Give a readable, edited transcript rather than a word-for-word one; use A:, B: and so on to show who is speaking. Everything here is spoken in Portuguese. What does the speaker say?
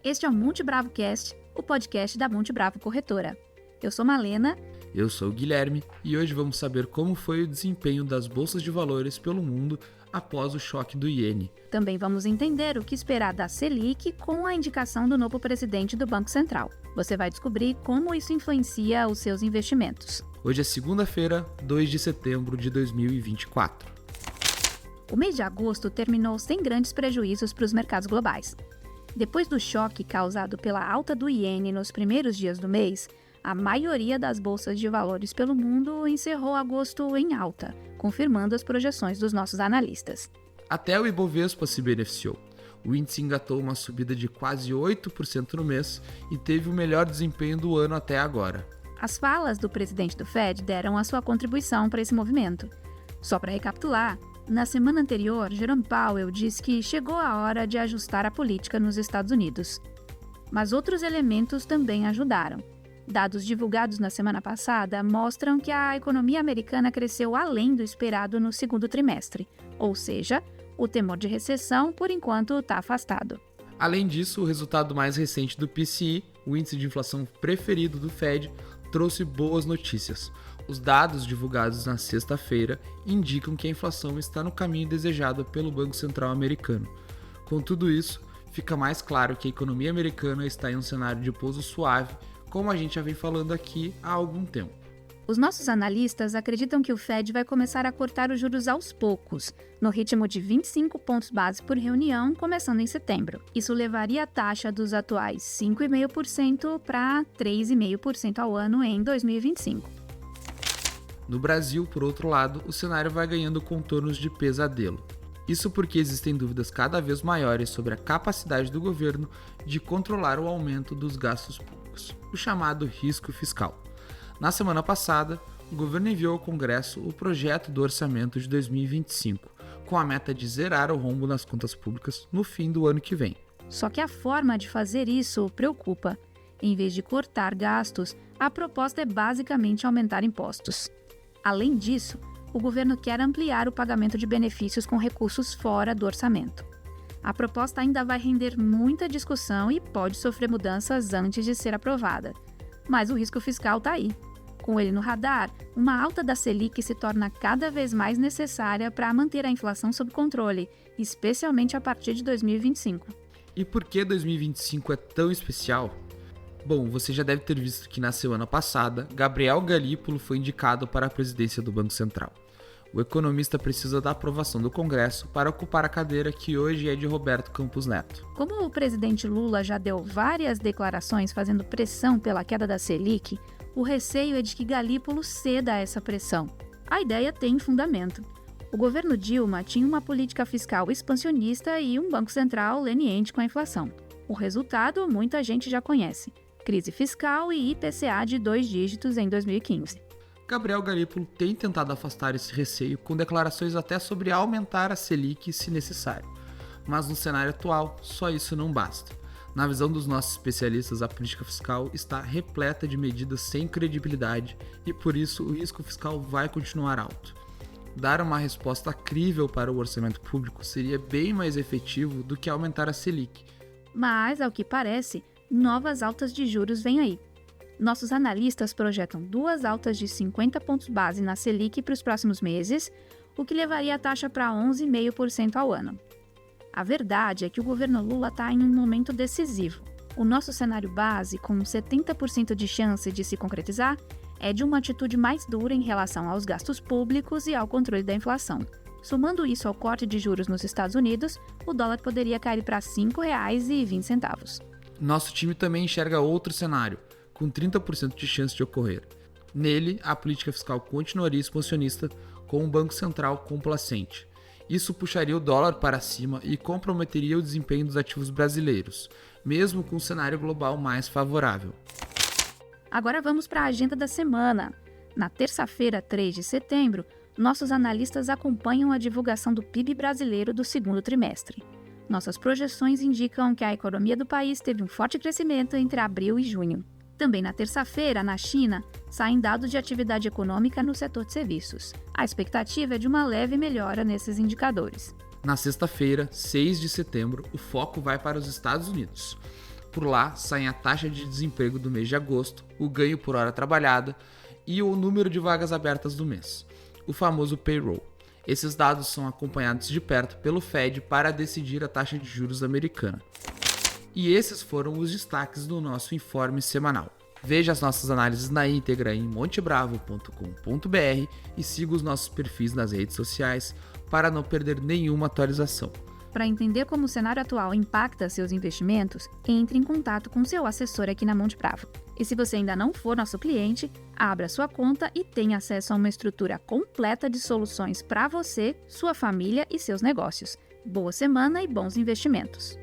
A: Este é o Monte Bravo Cast, o podcast da Monte Bravo Corretora. Eu sou Malena.
B: Eu sou o Guilherme e hoje vamos saber como foi o desempenho das bolsas de valores pelo mundo após o choque do iene.
A: Também vamos entender o que esperar da Selic com a indicação do novo presidente do Banco Central. Você vai descobrir como isso influencia os seus investimentos.
B: Hoje é segunda-feira, 2 de setembro de 2024.
A: O mês de agosto terminou sem grandes prejuízos para os mercados globais. Depois do choque causado pela alta do iene nos primeiros dias do mês, a maioria das bolsas de valores pelo mundo encerrou agosto em alta, confirmando as projeções dos nossos analistas.
B: Até o Ibovespa se beneficiou. O índice engatou uma subida de quase 8% no mês e teve o melhor desempenho do ano até agora.
A: As falas do presidente do Fed deram a sua contribuição para esse movimento. Só para recapitular, na semana anterior, Jerome Powell disse que chegou a hora de ajustar a política nos Estados Unidos. Mas outros elementos também ajudaram. Dados divulgados na semana passada mostram que a economia americana cresceu além do esperado no segundo trimestre, ou seja, o temor de recessão, por enquanto, está afastado.
B: Além disso, o resultado mais recente do PCE, o índice de inflação preferido do Fed, trouxe boas notícias. Os dados divulgados na sexta-feira indicam que a inflação está no caminho desejado pelo Banco Central americano. Com tudo isso, fica mais claro que a economia americana está em um cenário de pouso suave, como a gente já vem falando aqui há algum tempo.
A: Os nossos analistas acreditam que o Fed vai começar a cortar os juros aos poucos, no ritmo de 25 pontos base por reunião, começando em setembro. Isso levaria a taxa dos atuais 5,5% para 3,5% ao ano em 2025.
B: No Brasil, por outro lado, o cenário vai ganhando contornos de pesadelo. Isso porque existem dúvidas cada vez maiores sobre a capacidade do governo de controlar o aumento dos gastos públicos, o chamado risco fiscal. Na semana passada, o governo enviou ao Congresso o projeto do orçamento de 2025, com a meta de zerar o rombo nas contas públicas no fim do ano que vem.
A: Só que a forma de fazer isso preocupa. Em vez de cortar gastos, a proposta é basicamente aumentar impostos. Além disso, o governo quer ampliar o pagamento de benefícios com recursos fora do orçamento. A proposta ainda vai render muita discussão e pode sofrer mudanças antes de ser aprovada. Mas o risco fiscal está aí. Com ele no radar, uma alta da Selic se torna cada vez mais necessária para manter a inflação sob controle, especialmente a partir de 2025.
B: E por que 2025 é tão especial? Bom, você já deve ter visto que na semana passada, Gabriel Galípolo foi indicado para a presidência do Banco Central. O economista precisa da aprovação do Congresso para ocupar a cadeira que hoje é de Roberto Campos Neto.
A: Como o presidente Lula já deu várias declarações fazendo pressão pela queda da Selic, o receio é de que Galípolo ceda a essa pressão. A ideia tem fundamento. O governo Dilma tinha uma política fiscal expansionista e um banco central leniente com a inflação. O resultado muita gente já conhece: crise fiscal e IPCA de 2 dígitos em 2015.
B: Gabriel Galípolo tem tentado afastar esse receio com declarações até sobre aumentar a Selic se necessário. Mas no cenário atual, só isso não basta. Na visão dos nossos especialistas, a política fiscal está repleta de medidas sem credibilidade e por isso o risco fiscal vai continuar alto. Dar uma resposta crível para o orçamento público seria bem mais efetivo do que aumentar a Selic.
A: Mas, ao que parece, novas altas de juros vêm aí. Nossos analistas projetam 2 altas de 50 pontos base na Selic para os próximos meses, o que levaria a taxa para 11,5% ao ano. A verdade é que o governo Lula está em um momento decisivo. O nosso cenário base, com 70% de chance de se concretizar, é de uma atitude mais dura em relação aos gastos públicos e ao controle da inflação. Somando isso ao corte de juros nos Estados Unidos, o dólar poderia cair para R$ 5,20.
B: Nosso time também enxerga outro cenário, com 30% de chance de ocorrer. Nele, a política fiscal continuaria expansionista com um Banco Central complacente. Isso puxaria o dólar para cima e comprometeria o desempenho dos ativos brasileiros, mesmo com um cenário global mais favorável.
A: Agora vamos para a agenda da semana. Na terça-feira, 3 de setembro, nossos analistas acompanham a divulgação do PIB brasileiro do segundo trimestre. Nossas projeções indicam que a economia do país teve um forte crescimento entre abril e junho. Também na terça-feira, na China, saem dados de atividade econômica no setor de serviços. A expectativa é de uma leve melhora nesses indicadores.
B: Na sexta-feira, 6 de setembro, o foco vai para os Estados Unidos. Por lá saem a taxa de desemprego do mês de agosto, o ganho por hora trabalhada e o número de vagas abertas do mês, o famoso payroll. Esses dados são acompanhados de perto pelo Fed para decidir a taxa de juros americana. E esses foram os destaques do nosso informe semanal. Veja as nossas análises na íntegra em montebravo.com.br e siga os nossos perfis nas redes sociais para não perder nenhuma atualização.
A: Para entender como o cenário atual impacta seus investimentos, entre em contato com seu assessor aqui na Monte Bravo. E se você ainda não for nosso cliente, abra sua conta e tenha acesso a uma estrutura completa de soluções para você, sua família e seus negócios. Boa semana e bons investimentos!